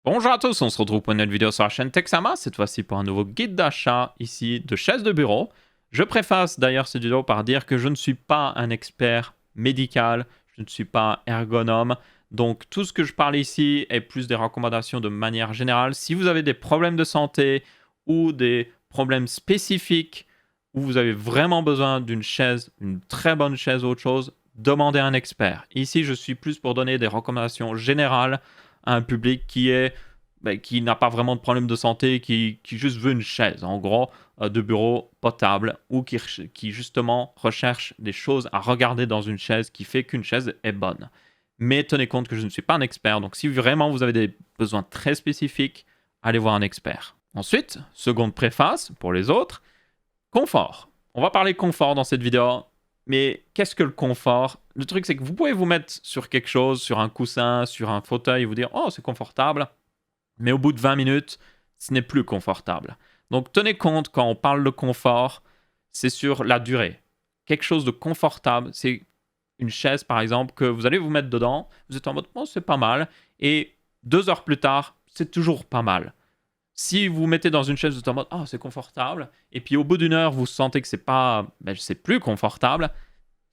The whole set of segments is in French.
Bonjour à tous, on se retrouve pour une nouvelle vidéo sur la chaîne Texama, cette fois-ci pour un nouveau guide d'achat ici de chaises de bureau. Je préface d'ailleurs cette vidéo par dire que je ne suis pas un expert médical, je ne suis pas ergonome, donc tout ce que je parle ici est plus des recommandations de manière générale. Si vous avez des problèmes de santé ou des problèmes spécifiques où vous avez vraiment besoin d'une chaise, une très bonne chaise ou autre chose, demandez à un expert. Ici, je suis plus pour donner des recommandations générales à un public qui n'a pas vraiment de problème de santé, qui juste veut une chaise, en gros, de bureau potable, ou qui justement recherche des choses à regarder dans une chaise qui fait qu'une chaise est bonne. Mais tenez compte que je ne suis pas un expert, donc si vraiment vous avez des besoins très spécifiques, allez voir un expert. Ensuite, seconde préface, pour les autres, confort. On va parler confort dans cette vidéo. Mais qu'est-ce que le confort? Le truc, c'est que vous pouvez vous mettre sur quelque chose, sur un coussin, sur un fauteuil, et vous dire « Oh, c'est confortable ». Mais au bout de 20 minutes, ce n'est plus confortable. Donc tenez compte, quand on parle de confort, c'est sur la durée. Quelque chose de confortable, c'est une chaise, par exemple, que vous allez vous mettre dedans, vous êtes en mode « Oh, c'est pas mal », et 2 heures plus tard, c'est toujours pas mal. Si vous vous mettez dans une chaise, vous êtes en mode « Oh, c'est confortable », et puis au bout d'une heure, vous sentez que c'est plus confortable,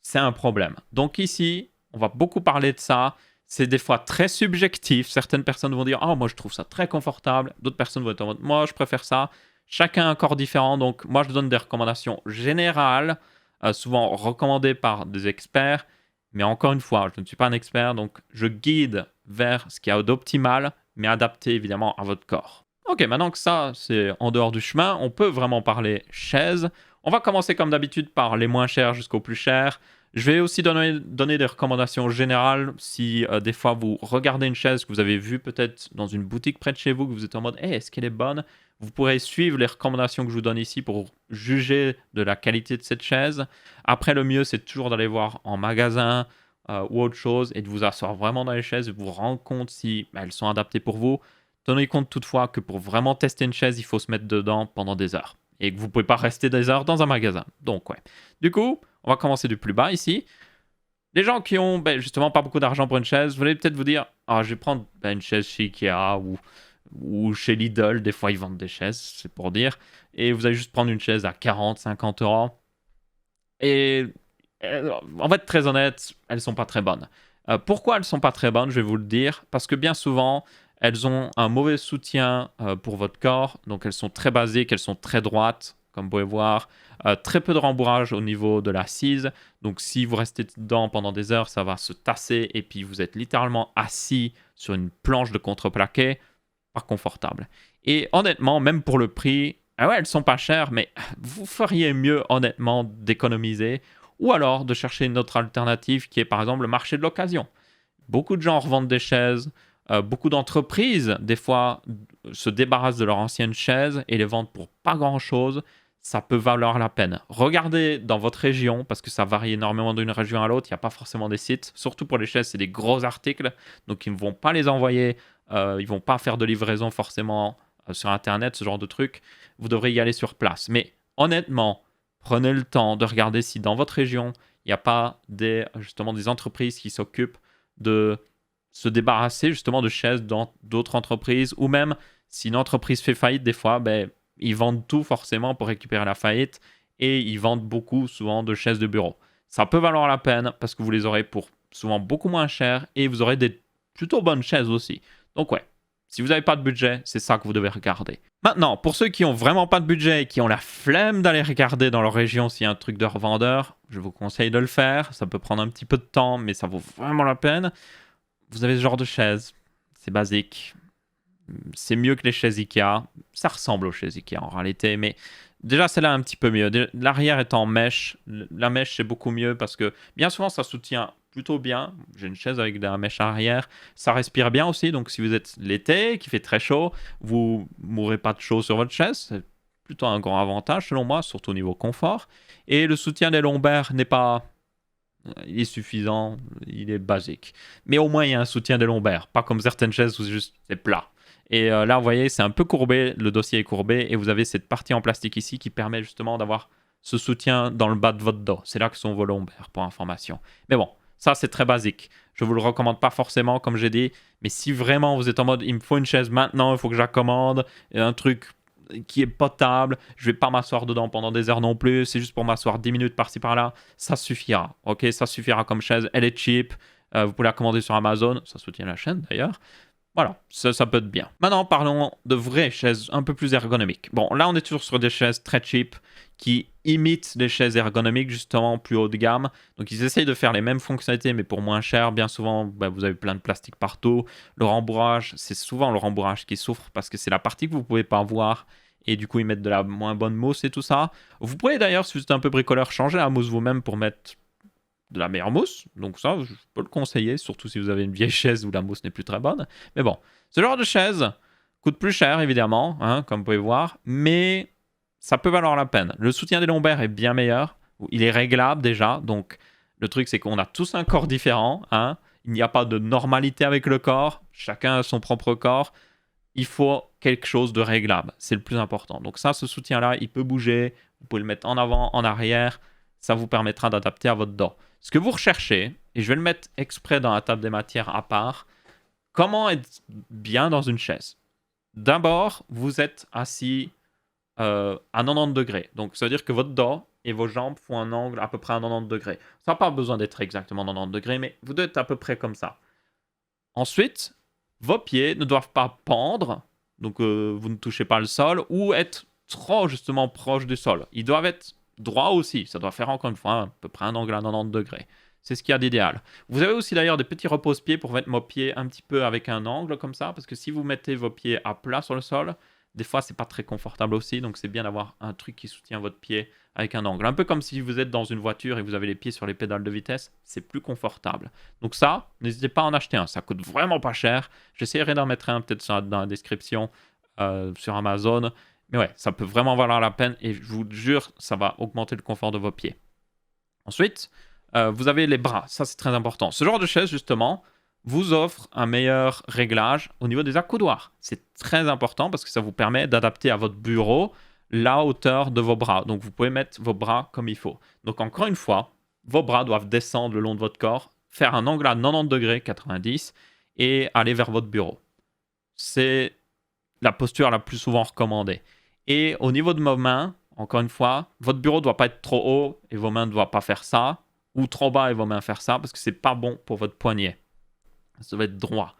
c'est un problème. Donc ici, on va beaucoup parler de ça. C'est des fois très subjectif. Certaines personnes vont dire « Oh, moi, je trouve ça très confortable ». D'autres personnes vont être en mode « Moi, je préfère ça ». Chacun a un corps différent. Donc, moi, je donne des recommandations générales, souvent recommandées par des experts. Mais encore une fois, je ne suis pas un expert, donc je guide vers ce qu'il y a d'optimal, mais adapté évidemment à votre corps. Ok, maintenant que ça, c'est en dehors du chemin, on peut vraiment parler chaise. On va commencer comme d'habitude par les moins chers jusqu'aux plus chers. Je vais aussi donner des recommandations générales si des fois vous regardez une chaise que vous avez vue peut-être dans une boutique près de chez vous, que vous êtes en mode hey, est-ce qu'elle est bonne? Vous pourrez suivre les recommandations que je vous donne ici pour juger de la qualité de cette chaise. Après, le mieux, c'est toujours d'aller voir en magasin ou autre chose et de vous asseoir vraiment dans les chaises et vous rendre compte si elles sont adaptées pour vous. Tenez compte toutefois que pour vraiment tester une chaise, il faut se mettre dedans pendant des heures et que vous ne pouvez pas rester des heures dans un magasin. Donc, ouais. Du coup, on va commencer du plus bas ici. Les gens qui ont justement pas beaucoup d'argent pour une chaise, vous allez peut-être vous dire ah, je vais prendre une chaise chez Ikea ou chez Lidl. Des fois, ils vendent des chaises, c'est pour dire. Et vous allez juste prendre une chaise à 40, 50 euros. Et en fait, très honnête, elles sont pas très bonnes. Pourquoi elles sont pas très bonnes? Je vais vous le dire. Parce que bien souvent, elles ont un mauvais soutien pour votre corps. Donc, elles sont très basiques, elles sont très droites, comme vous pouvez voir. Très peu de rembourrage au niveau de l'assise. Donc, si vous restez dedans pendant des heures, ça va se tasser. Et puis, vous êtes littéralement assis sur une planche de contreplaqué. Pas confortable. Et honnêtement, même pour le prix, ah ouais, elles sont pas chères, mais vous feriez mieux, honnêtement, d'économiser. Ou alors de chercher une autre alternative qui est, par exemple, le marché de l'occasion. Beaucoup de gens revendent des chaises. Beaucoup d'entreprises, des fois, se débarrassent de leur ancienne chaise et les vendent pour pas grand-chose. Ça peut valoir la peine. Regardez dans votre région, parce que ça varie énormément d'une région à l'autre. Il n'y a pas forcément des sites. Surtout pour les chaises, c'est des gros articles. Donc, ils ne vont pas les envoyer. Ils ne vont pas faire de livraison forcément sur Internet, ce genre de truc. Vous devrez y aller sur place. Mais honnêtement, prenez le temps de regarder si dans votre région, il n'y a pas justement des entreprises qui s'occupent de se débarrasser justement de chaises dans d'autres entreprises, ou même si une entreprise fait faillite, des fois, ils vendent tout forcément pour récupérer la faillite et ils vendent beaucoup souvent de chaises de bureau. Ça peut valoir la peine parce que vous les aurez pour souvent beaucoup moins cher et vous aurez des plutôt bonnes chaises aussi. Donc ouais, si vous n'avez pas de budget, c'est ça que vous devez regarder. Maintenant, pour ceux qui ont vraiment pas de budget et qui ont la flemme d'aller regarder dans leur région s'il y a un truc de revendeur, je vous conseille de le faire. Ça peut prendre un petit peu de temps, mais ça vaut vraiment la peine. Vous avez ce genre de chaise, c'est basique. C'est mieux que les chaises Ikea. Ça ressemble aux chaises Ikea en réalité, mais déjà celle-là un petit peu mieux. L'arrière est en mèche. La mèche c'est beaucoup mieux parce que bien souvent ça soutient plutôt bien. J'ai une chaise avec de la mèche arrière. Ça respire bien aussi, donc si vous êtes l'été, qu'il fait très chaud, vous ne mourrez pas de chaud sur votre chaise. C'est plutôt un grand avantage selon moi, surtout au niveau confort. Et le soutien des lombaires n'est pas... Il est suffisant, il est basique. Mais au moins, il y a un soutien des lombaires. Pas comme certaines chaises où c'est plat. Et là, vous voyez, c'est un peu courbé, le dossier est courbé, et vous avez cette partie en plastique ici qui permet justement d'avoir ce soutien dans le bas de votre dos. C'est là que sont vos lombaires, pour information. Mais bon, ça, c'est très basique. Je ne vous le recommande pas forcément, comme j'ai dit. Mais si vraiment vous êtes en mode, il me faut une chaise maintenant, il faut que je la commande, et un truc qui est potable, je vais pas m'asseoir dedans pendant des heures non plus, c'est juste pour m'asseoir 10 minutes par-ci par-là, ça suffira. Ok, ça suffira comme chaise, elle est cheap, vous pouvez la commander sur Amazon, ça soutient la chaîne d'ailleurs. Voilà, ça peut être bien. Maintenant, parlons de vraies chaises un peu plus ergonomiques. Bon, là, on est toujours sur des chaises très cheap qui imitent des chaises ergonomiques, justement, plus haut de gamme. Donc, ils essayent de faire les mêmes fonctionnalités, mais pour moins cher. Bien souvent, vous avez plein de plastique partout. Le rembourrage, c'est souvent le rembourrage qui souffre parce que c'est la partie que vous ne pouvez pas voir. Et du coup, ils mettent de la moins bonne mousse et tout ça. Vous pouvez d'ailleurs, si vous êtes un peu bricoleur, changer la mousse vous-même pour mettre de la meilleure mousse, donc ça, je peux le conseiller, surtout si vous avez une vieille chaise où la mousse n'est plus très bonne. Mais bon, ce genre de chaise coûte plus cher, évidemment, hein, comme vous pouvez voir, mais ça peut valoir la peine. Le soutien des lombaires est bien meilleur, il est réglable déjà, donc le truc, c'est qu'on a tous un corps différent, hein. Il n'y a pas de normalité avec le corps, chacun a son propre corps, il faut quelque chose de réglable, c'est le plus important. Donc ça, ce soutien-là, il peut bouger, vous pouvez le mettre en avant, en arrière, ça vous permettra d'adapter à votre dos. Ce que vous recherchez, et je vais le mettre exprès dans la table des matières à part, comment être bien dans une chaise. D'abord, vous êtes assis à 90 degrés. Donc, ça veut dire que votre dos et vos jambes font un angle à peu près à 90 degrés. Ça n'a pas besoin d'être exactement 90 degrés, mais vous devez être à peu près comme ça. Ensuite, vos pieds ne doivent pas pendre, donc vous ne touchez pas le sol, ou être trop justement proche du sol. Ils doivent être droit aussi, ça doit faire encore une fois à peu près un angle à 90 degrés. C'est ce qu'il y a d'idéal. Vous avez aussi d'ailleurs des petits repose-pieds pour mettre vos pieds un petit peu avec un angle comme ça, parce que si vous mettez vos pieds à plat sur le sol, des fois c'est pas très confortable aussi, donc c'est bien d'avoir un truc qui soutient votre pied avec un angle. Un peu comme si vous êtes dans une voiture et vous avez les pieds sur les pédales de vitesse, c'est plus confortable. Donc ça, n'hésitez pas à en acheter un, ça coûte vraiment pas cher. J'essaierai d'en mettre un peut-être dans la description sur Amazon. Mais ouais, ça peut vraiment valoir la peine et je vous jure, ça va augmenter le confort de vos pieds. Ensuite, vous avez les bras. Ça, c'est très important. Ce genre de chaise, justement, vous offre un meilleur réglage au niveau des accoudoirs. C'est très important parce que ça vous permet d'adapter à votre bureau la hauteur de vos bras. Donc, vous pouvez mettre vos bras comme il faut. Donc, encore une fois, vos bras doivent descendre le long de votre corps, faire un angle à 90 degrés, 90, et aller vers votre bureau. C'est la posture la plus souvent recommandée. Et au niveau de vos mains, encore une fois, votre bureau ne doit pas être trop haut et vos mains ne doivent pas faire ça, ou trop bas et vos mains faire ça, parce que c'est pas bon pour votre poignet. Ça doit être droit.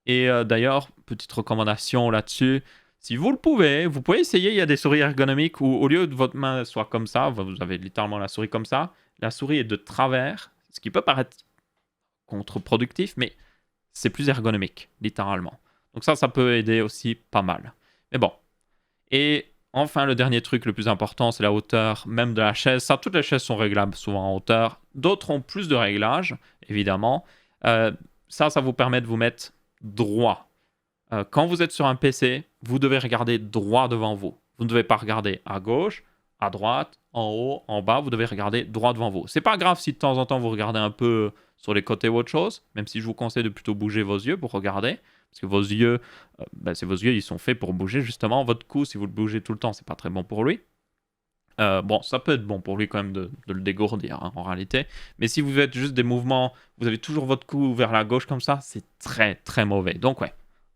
Et d'ailleurs, petite recommandation là-dessus, si vous le pouvez, vous pouvez essayer, il y a des souris ergonomiques où au lieu de votre main soit comme ça, vous avez littéralement la souris comme ça, la souris est de travers, ce qui peut paraître contre-productif, mais c'est plus ergonomique, littéralement. Donc ça peut aider aussi pas mal. Mais bon. Et enfin, le dernier truc le plus important, c'est la hauteur même de la chaise. Ça, toutes les chaises sont réglables souvent en hauteur. D'autres ont plus de réglages, évidemment. Ça vous permet de vous mettre droit. Quand vous êtes sur un PC, vous devez regarder droit devant vous. Vous ne devez pas regarder à gauche, à droite, en haut, en bas. Vous devez regarder droit devant vous. C'est pas grave si de temps en temps vous regardez un peu sur les côtés ou autre chose, même si je vous conseille de plutôt bouger vos yeux pour regarder. Parce que vos yeux, c'est vos yeux, ils sont faits pour bouger justement. Votre cou, si vous le bougez tout le temps, c'est pas très bon pour lui. Bon, ça peut être bon pour lui quand même de le dégourdir hein, en réalité. Mais si vous faites juste des mouvements, vous avez toujours votre cou vers la gauche comme ça, c'est très très mauvais. Donc ouais,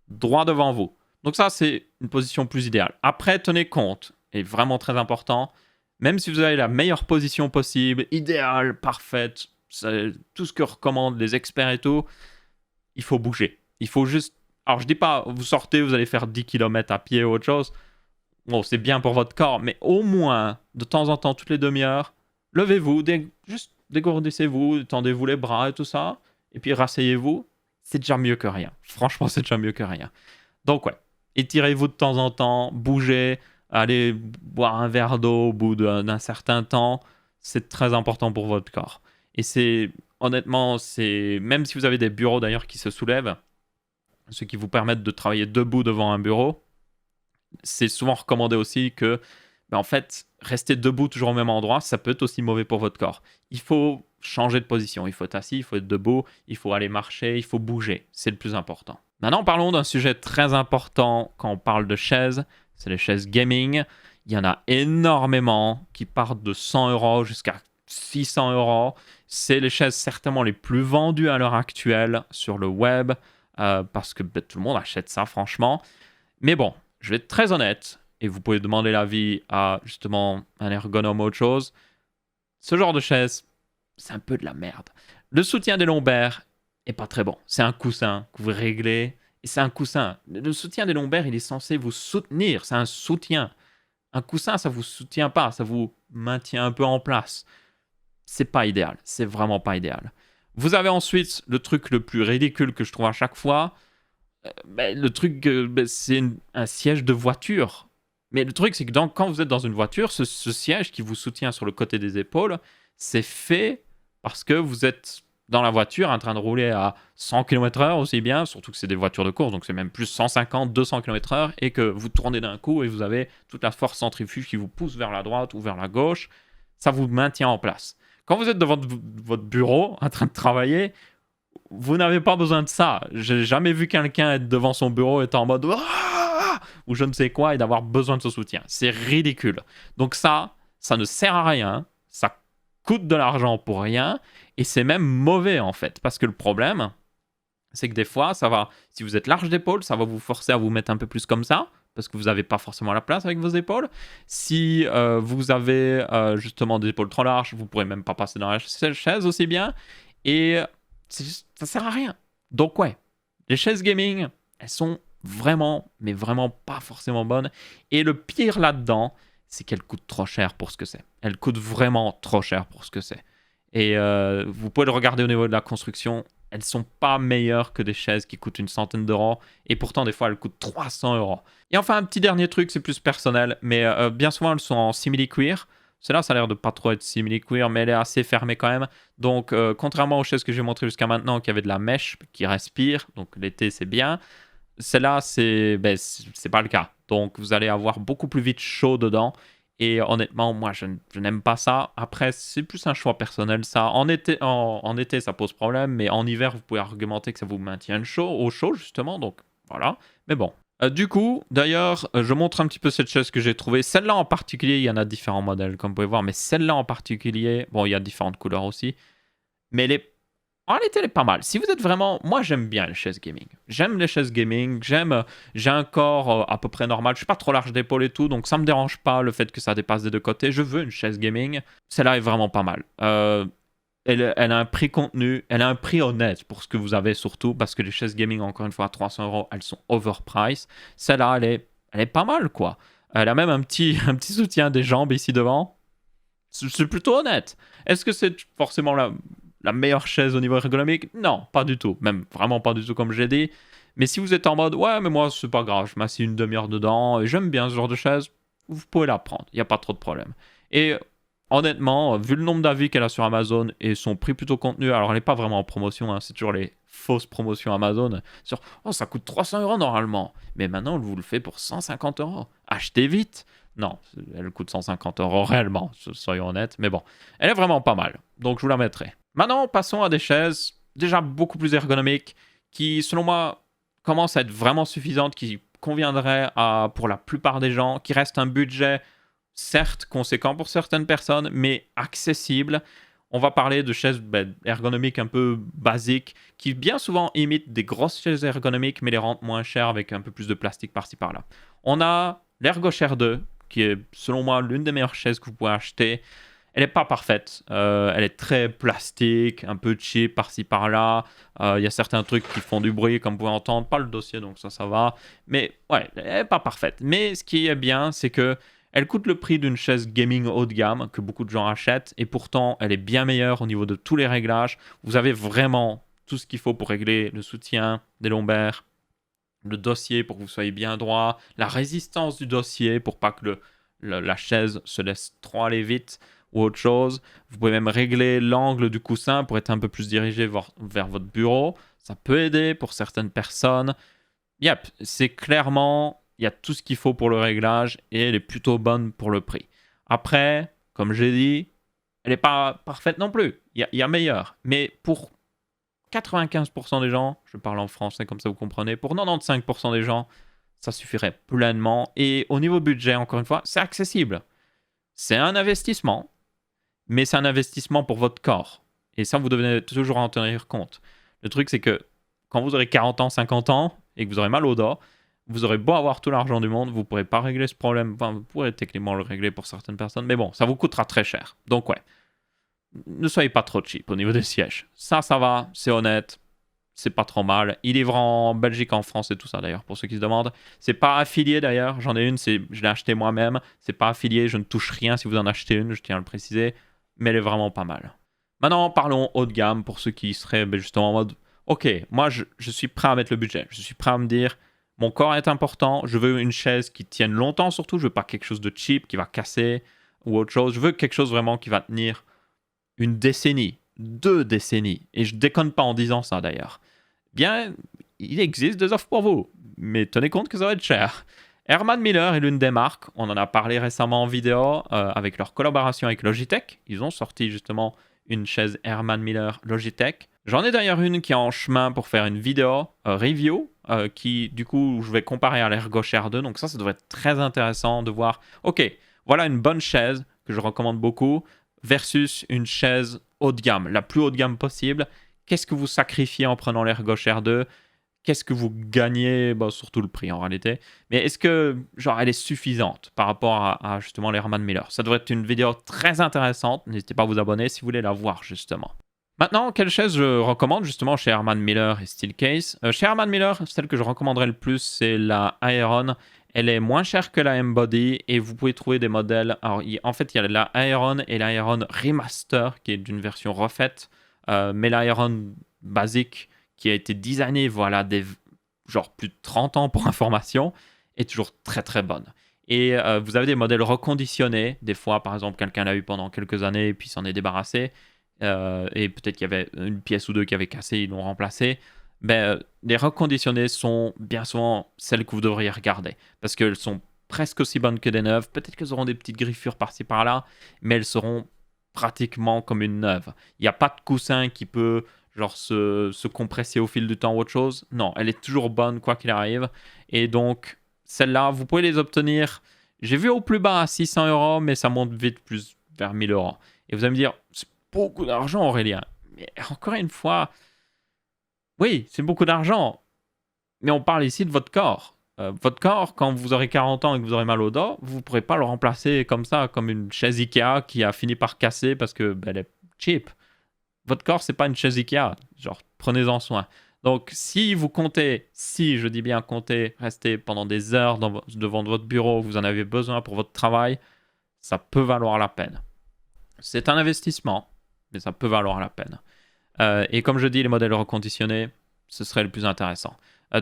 droit devant vous. Donc ça, c'est une position plus idéale. Après, tenez compte, et vraiment très important, même si vous avez la meilleure position possible, idéale, parfaite, tout ce que recommandent les experts et tout, il faut bouger. Il faut juste... Alors je dis pas, vous sortez, vous allez faire 10 km à pied ou autre chose. Bon, c'est bien pour votre corps, mais au moins, de temps en temps, toutes les demi-heures, levez-vous, juste dégourdissez-vous, tendez-vous les bras et tout ça, et puis rasseyez-vous. C'est déjà mieux que rien. Franchement, c'est déjà mieux que rien. Donc ouais, étirez-vous de temps en temps, bougez, allez boire un verre d'eau au bout d'un certain temps. C'est très important pour votre corps. Et c'est, honnêtement, même si vous avez des bureaux d'ailleurs qui se soulèvent, ceux qui vous permettent de travailler debout devant un bureau, c'est souvent recommandé aussi que, en fait, rester debout toujours au même endroit, ça peut être aussi mauvais pour votre corps. Il faut changer de position, il faut être assis, il faut être debout, il faut aller marcher, il faut bouger, c'est le plus important. Maintenant, parlons d'un sujet très important quand on parle de chaises, c'est les chaises gaming. Il y en a énormément qui partent de 100 € jusqu'à 600 €. C'est les chaises certainement les plus vendues à l'heure actuelle sur le web, parce que tout le monde achète ça, franchement. Mais bon, je vais être très honnête, et vous pouvez demander l'avis à justement un ergonome ou autre chose. Ce genre de chaise, c'est un peu de la merde. Le soutien des lombaires est pas très bon. C'est un coussin que vous réglez, et c'est un coussin. Le soutien des lombaires, il est censé vous soutenir. C'est un soutien. Un coussin, ça vous soutient pas, ça vous maintient un peu en place. C'est pas idéal. C'est vraiment pas idéal. Vous avez ensuite le truc le plus ridicule que je trouve à chaque fois. Le truc, c'est un siège de voiture. Mais le truc, c'est que quand vous êtes dans une voiture, ce siège qui vous soutient sur le côté des épaules, c'est fait parce que vous êtes dans la voiture en train de rouler à 100 km/h aussi bien, surtout que c'est des voitures de course, donc c'est même plus 150, 200 km/h, et que vous tournez d'un coup et vous avez toute la force centrifuge qui vous pousse vers la droite ou vers la gauche. Ça vous maintient en place. Quand vous êtes devant votre bureau en train de travailler, vous n'avez pas besoin de ça. J'ai jamais vu quelqu'un être devant son bureau et être en mode ou je ne sais quoi et d'avoir besoin de ce soutien. C'est ridicule. Donc ça ne sert à rien. Ça coûte de l'argent pour rien et c'est même mauvais en fait. Parce que le problème, c'est que des fois, ça va, si vous êtes large d'épaule, ça va vous forcer à vous mettre un peu plus comme ça parce que vous n'avez pas forcément la place avec vos épaules. Si vous avez justement des épaules trop larges, vous ne pourrez même pas passer dans la chaise aussi bien. Et ça sert à rien. Donc ouais, les chaises gaming, elles sont vraiment, mais vraiment pas forcément bonnes. Et le pire là-dedans, c'est qu'elles coûtent trop cher pour ce que c'est. Elles coûtent vraiment trop cher pour ce que c'est. Et vous pouvez le regarder au niveau de la construction. Elles sont pas meilleures que des chaises qui coûtent une centaine d'euros. Et pourtant, des fois, elles coûtent 300 €. Et enfin, un petit dernier truc, c'est plus personnel. Mais bien souvent, elles sont en simili-cuir. Celle-là, ça a l'air de pas trop être simili-cuir, mais elle est assez fermée quand même. Donc, contrairement aux chaises que j'ai montrées jusqu'à maintenant, qui avaient de la mèche qui respire, donc l'été, c'est bien. Celle-là, c'est pas le cas. Donc, vous allez avoir beaucoup plus vite chaud dedans. Et honnêtement, moi, je n'aime pas ça. Après, c'est plus un choix personnel, ça. En été, ça pose problème, mais en hiver, vous pouvez argumenter que ça vous maintient au chaud, justement. Donc, voilà. Mais bon. Du coup, d'ailleurs, je montre un petit peu cette chaise que j'ai trouvée. Celle-là en particulier, il y en a différents modèles, comme vous pouvez voir. Mais celle-là en particulier, bon, il y a différentes couleurs aussi. Mais en réalité, elle est pas mal. Si vous êtes vraiment... Moi, j'aime bien les chaises gaming. J'aime les chaises gaming. J'ai un corps à peu près normal. Je suis pas trop large d'épaule et tout. Donc, ça me dérange pas le fait que ça dépasse des deux côtés. Je veux une chaise gaming. Celle-là est vraiment pas mal. Elle a un prix contenu. Elle a un prix honnête pour ce que vous avez surtout. Parce que les chaises gaming, encore une fois, à 300 €, elles sont overpriced. Celle-là, elle est pas mal, quoi. Elle a même un petit soutien des jambes ici devant. C'est plutôt honnête. Est-ce que c'est forcément la meilleure chaise au niveau ergonomique? Non, pas du tout. Même vraiment pas du tout comme j'ai dit. Mais si vous êtes en mode, ouais, mais moi, c'est pas grave, je m'assieds une demi-heure dedans, et j'aime bien ce genre de chaise, vous pouvez la prendre. Il n'y a pas trop de problème. Et honnêtement, vu le nombre d'avis qu'elle a sur Amazon et son prix plutôt contenu, alors elle n'est pas vraiment en promotion, hein, c'est toujours les fausses promotions Amazon sur, oh, ça coûte 300 € normalement. Mais maintenant, on vous le fait pour 150 €. Achetez vite. Non, elle coûte 150 € réellement, soyons honnêtes. Mais bon, elle est vraiment pas mal. Donc, je vous la mettrai. Maintenant, passons à des chaises déjà beaucoup plus ergonomiques qui, selon moi, commencent à être vraiment suffisantes, qui conviendraient pour la plupart des gens, qui restent un budget, certes conséquent pour certaines personnes, mais accessible. On va parler de chaises ergonomiques un peu basiques qui bien souvent imitent des grosses chaises ergonomiques, mais les rendent moins chères avec un peu plus de plastique par-ci par-là. On a l'ErgoChair 2, qui est selon moi l'une des meilleures chaises que vous pouvez acheter. Elle n'est pas parfaite. Elle est très plastique, un peu cheap par-ci par-là. Il y a certains trucs qui font du bruit, comme vous pouvez entendre. Pas le dossier, donc ça va. Mais ouais, elle n'est pas parfaite. Mais ce qui est bien, c'est que elle coûte le prix d'une chaise gaming haut de gamme que beaucoup de gens achètent. Et pourtant, elle est bien meilleure au niveau de tous les réglages. Vous avez vraiment tout ce qu'il faut pour régler le soutien des lombaires, le dossier pour que vous soyez bien droit, la résistance du dossier pour pas que la chaise se laisse trop aller vite ou autre chose. Vous pouvez même régler l'angle du coussin pour être un peu plus dirigé vers votre bureau. Ça peut aider pour certaines personnes. Yep, c'est clairement, il y a tout ce qu'il faut pour le réglage et elle est plutôt bonne pour le prix. Après, comme j'ai dit, elle n'est pas parfaite non plus. Il y a meilleur. Mais pour 95% des gens, je parle en français comme ça vous comprenez, pour 95% des gens, ça suffirait pleinement. Et au niveau budget, encore une fois, c'est accessible. C'est un investissement, mais c'est un investissement pour votre corps. Et ça, vous devez toujours en tenir compte. Le truc, c'est que quand vous aurez 40 ans, 50 ans, et que vous aurez mal au dos, vous aurez beau avoir tout l'argent du monde, vous ne pourrez pas régler ce problème. Enfin, vous pourrez techniquement le régler pour certaines personnes, mais bon, ça vous coûtera très cher. Donc ouais, ne soyez pas trop cheap au niveau des sièges. Ça va, c'est honnête, c'est pas trop mal. Ils livrent en Belgique, en France et tout ça d'ailleurs, pour ceux qui se demandent. C'est pas affilié d'ailleurs, j'en ai une, je l'ai acheté moi-même. C'est pas affilié, je ne touche rien si vous en achetez une, je tiens à le préciser, mais elle est vraiment pas mal. Maintenant, parlons haut de gamme pour ceux qui seraient justement en mode ok, moi je suis prêt à mettre le budget, je suis prêt à me dire mon corps est important, je veux une chaise qui tienne longtemps surtout, je veux pas quelque chose de cheap qui va casser ou autre chose, je veux quelque chose vraiment qui va tenir une décennie, 2 décennies, et je déconne pas en disant ça d'ailleurs. Bien, il existe des offres pour vous, mais tenez compte que ça va être cher. Herman Miller est l'une des marques, on en a parlé récemment en vidéo avec leur collaboration avec Logitech, ils ont sorti justement une chaise Herman Miller Logitech. J'en ai d'ailleurs une qui est en chemin pour faire une vidéo review qui du coup je vais comparer à l'ErgoChair 2, donc ça devrait être très intéressant de voir, ok, voilà une bonne chaise que je recommande beaucoup versus une chaise haut de gamme, la plus haut de gamme possible. Qu'est-ce que vous sacrifiez en prenant l'ErgoChair 2? Qu'est-ce que vous gagnez, surtout le prix en réalité, mais est-ce que genre elle est suffisante par rapport à justement l'Herman Miller? Ça devrait être une vidéo très intéressante, n'hésitez pas à vous abonner si vous voulez la voir justement. Maintenant, quelle chaise je recommande justement chez Herman Miller et Steelcase? Chez Herman Miller, celle que je recommanderais le plus, c'est la Aeron. Elle est moins chère que la M-Body et vous pouvez trouver des modèles. Alors, en fait, il y a la Aeron et la Aeron Remaster qui est d'une version refaite, mais la Aeron basique qui a été designée, voilà, genre plus de 30 ans pour information, est toujours très très bonne. Et vous avez des modèles reconditionnés. Des fois, par exemple, quelqu'un l'a eu pendant quelques années et puis s'en est débarrassé. Et peut-être qu'il y avait une pièce ou deux qui avait cassé, ils l'ont remplacé. Les reconditionnées sont bien souvent celles que vous devriez regarder parce qu'elles sont presque aussi bonnes que des neuves. Peut-être qu'elles auront des petites griffures par-ci par-là, mais elles seront pratiquement comme une neuve. Il n'y a pas de coussin qui peut genre se compresser au fil du temps ou autre chose. Non, elle est toujours bonne quoi qu'il arrive. Et donc, celles-là, vous pouvez les obtenir. J'ai vu au plus bas à 600 €, mais ça monte vite plus vers 1000 €. Et vous allez me dire, c'est beaucoup d'argent, Aurélien. Mais encore une fois, oui, c'est beaucoup d'argent. Mais on parle ici de votre corps. Votre corps, quand vous aurez 40 ans et que vous aurez mal au dos, vous ne pourrez pas le remplacer comme ça, comme une chaise Ikea qui a fini par casser parce que elle est cheap. Votre corps, c'est pas une chaise Ikea. Genre, prenez-en soin. Donc, si vous comptez, si je dis bien comptez, rester pendant des heures devant votre bureau, vous en avez besoin pour votre travail, ça peut valoir la peine. C'est un investissement, mais ça peut valoir la peine. Et comme je dis, les modèles reconditionnés, ce serait le plus intéressant.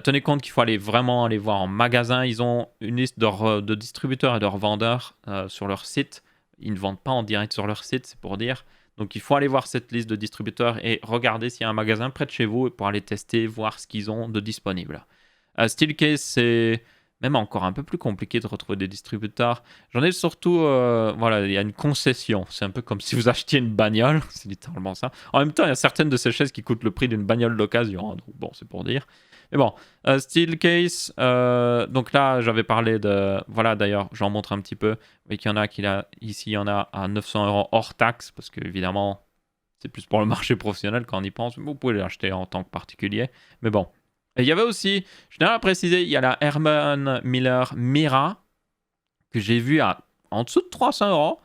Tenez compte qu'il faut vraiment aller voir en magasin. Ils ont une liste de distributeurs et de revendeurs sur leur site. Ils ne vendent pas en direct sur leur site, c'est pour dire. Donc il faut aller voir cette liste de distributeurs et regarder s'il y a un magasin près de chez vous pour aller tester, voir ce qu'ils ont de disponible. Steelcase, c'est même encore un peu plus compliqué de retrouver des distributeurs. J'en ai surtout, voilà, il y a une concession. C'est un peu comme si vous achetiez une bagnole, c'est littéralement ça. En même temps, il y a certaines de ces chaises qui coûtent le prix d'une bagnole d'occasion. Donc bon, c'est pour dire. Mais bon, Steelcase, donc là, j'avais parlé de... Voilà, d'ailleurs, j'en montre un petit peu. Oui, qu'il y en a ici, il y en a à 900 € hors taxe, parce que évidemment, c'est plus pour le marché professionnel quand on y pense. Vous pouvez l'acheter en tant que particulier. Mais bon. Et il y avait aussi, je tiens à préciser, il y a la Herman Miller Mira, que j'ai vue en dessous de 300 €,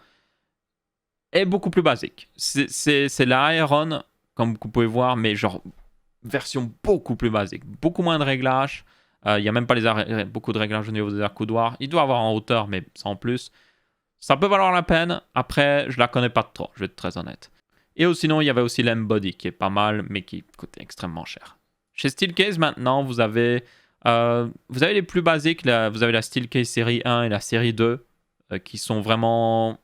est beaucoup plus basique. C'est la Aeron, comme vous pouvez voir, mais genre version beaucoup plus basique, beaucoup moins de réglages. Il n'y a même pas beaucoup de réglages au niveau des accoudoirs. Il doit avoir en hauteur, mais sans plus. Ça peut valoir la peine. Après, je la connais pas trop, je vais être très honnête. Et sinon, il y avait aussi l'M-Body qui est pas mal, mais qui coûtait extrêmement cher. Chez Steelcase, maintenant, vous avez les plus basiques. Vous avez la Steelcase série 1 et la série 2, qui sont vraiment,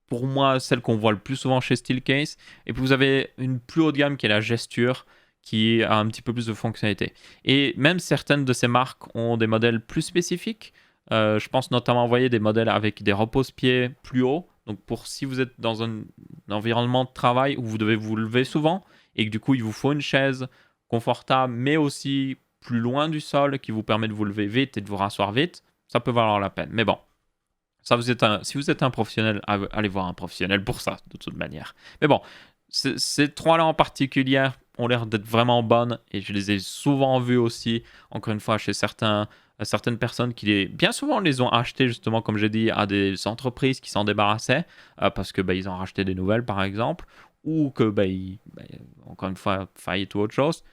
pour moi, celles qu'on voit le plus souvent chez Steelcase. Et puis, vous avez une plus haut de gamme qui est la Gesture, qui a un petit peu plus de fonctionnalités. Et même certaines de ces marques ont des modèles plus spécifiques. Je pense notamment envoyer des modèles avec des repose-pieds plus hauts. Donc pour si vous êtes dans un environnement de travail où vous devez vous lever souvent et que du coup il vous faut une chaise confortable mais aussi plus loin du sol qui vous permet de vous lever vite et de vous rasseoir vite, ça peut valoir la peine. Mais bon, Ça, si vous êtes un professionnel, allez voir un professionnel pour ça, de toute manière. Mais bon, ces trois-là en particulier ont l'air d'être vraiment bonnes et je les ai souvent vues aussi, encore une fois, chez certaines personnes qui, bien souvent, les ont achetées, justement, comme j'ai dit, à des entreprises qui s'en débarrassaient parce que ils ont racheté des nouvelles, par exemple, ou que, encore une fois, faillite ou autre chose.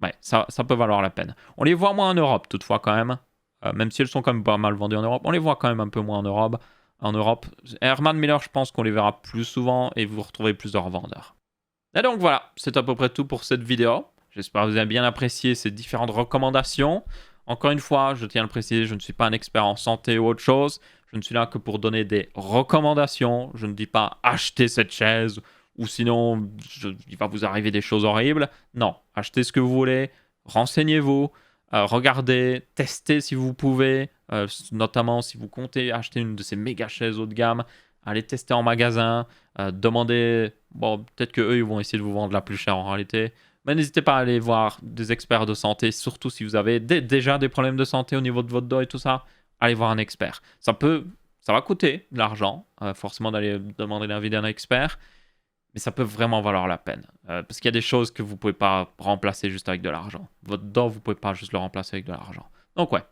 Ouais, ça peut valoir la peine. On les voit moins en Europe, toutefois, quand même. Même si elles sont quand même pas mal vendues en Europe, on les voit quand même un peu moins en Europe. Herman Miller, je pense qu'on les verra plus souvent et vous retrouvez plus de revendeurs. Et donc voilà, c'est à peu près tout pour cette vidéo. J'espère que vous avez bien apprécié ces différentes recommandations. Encore une fois, je tiens à le préciser, je ne suis pas un expert en santé ou autre chose. Je ne suis là que pour donner des recommandations. Je ne dis pas achetez cette chaise ou sinon il va vous arriver des choses horribles. Non, achetez ce que vous voulez, renseignez-vous. Regardez, testez si vous pouvez, notamment si vous comptez acheter une de ces méga chaises haut de gamme, allez tester en magasin, demandez, bon, peut-être qu'eux, ils vont essayer de vous vendre la plus chère en réalité, mais n'hésitez pas à aller voir des experts de santé, surtout si vous avez déjà des problèmes de santé au niveau de votre dos et tout ça, allez voir un expert. Ça va coûter de l'argent, forcément d'aller demander l'avis d'un expert, mais ça peut vraiment valoir la peine. Parce qu'il y a des choses que vous ne pouvez pas remplacer juste avec de l'argent. Votre dos, vous ne pouvez pas juste le remplacer avec de l'argent. Donc ouais.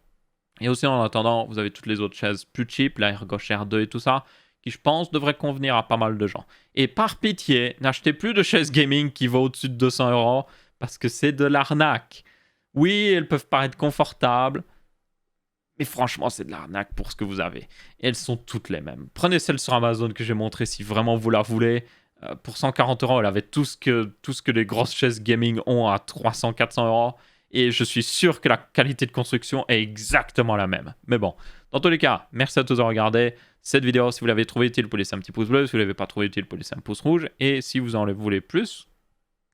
Et aussi en attendant, vous avez toutes les autres chaises plus cheap, la ErgoChair 2 et tout ça, qui je pense devraient convenir à pas mal de gens. Et par pitié, n'achetez plus de chaises gaming qui vaut au-dessus de 200 €, parce que c'est de l'arnaque. Oui, elles peuvent paraître confortables, mais franchement, c'est de l'arnaque pour ce que vous avez. Et elles sont toutes les mêmes. Prenez celle sur Amazon que j'ai montrée si vraiment vous la voulez. Pour 140 €, elle avait tout ce que les grosses chaises gaming ont à 300-400 €. Et je suis sûr que la qualité de construction est exactement la même. Mais bon, dans tous les cas, merci à tous d'avoir regardé cette vidéo. Si vous l'avez trouvé utile, vous pouvez laisser un petit pouce bleu. Si vous ne l'avez pas trouvé utile, vous pouvez laisser un pouce rouge. Et si vous en voulez plus,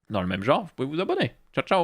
dans le même genre, vous pouvez vous abonner. Ciao, ciao!